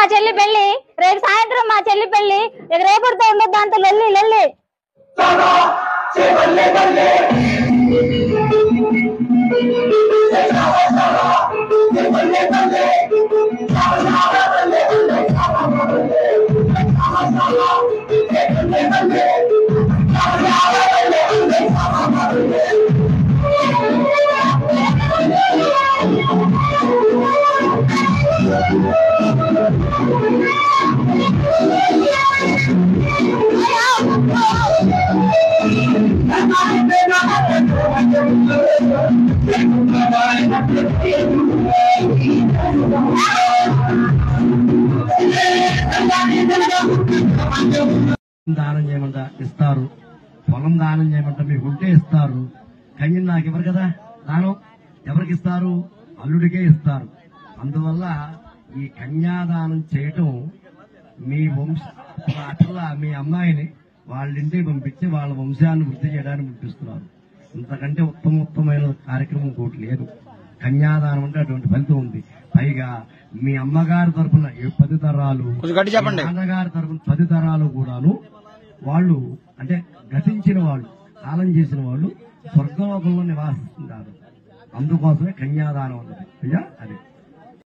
మా చెల్లి పెళ్లి, రేపు సాయంత్రం మా చెల్లి పెళ్లి. ఇక రేపటితో ఉండదు, దాంతో లొల్లి లొల్లి. దానం చేయమంట ఇస్తారు, పొలం దానం చేయమంట మీకు ఉంటే ఇస్తారు. కన్యను నాకు ఇవ్వరు కదా, దానం ఎవరికి ఇస్తారు? అల్లుడికే ఇస్తారు. అందువల్ల ఈ కన్యాదానం చేయటం మీ అట్లా మీ అమ్మాయిని వాళ్ళ ఇంటికి పంపించి వాళ్ళ వంశాన్ని వృద్ధి చేయడానికి పంపిస్తున్నారు. ఇంతకంటే ఉత్తమమైన కార్యక్రమం కోటి లేదు. కన్యాదానం అంటే అటువంటి ఫలితం ఉంది. పైగా మీ అమ్మగారి తరఫున 10 తరాలు, నాన్నగారి తరఫున 10 తరాలు కూడాను వాళ్ళు అంటే గతించిన వాళ్ళు, కాలం చేసిన వాళ్ళు స్వర్గలోకంలో నివాసిస్తుంటారు. అందుకోసమే కన్యాదానం అన్నది. అయ్యా అది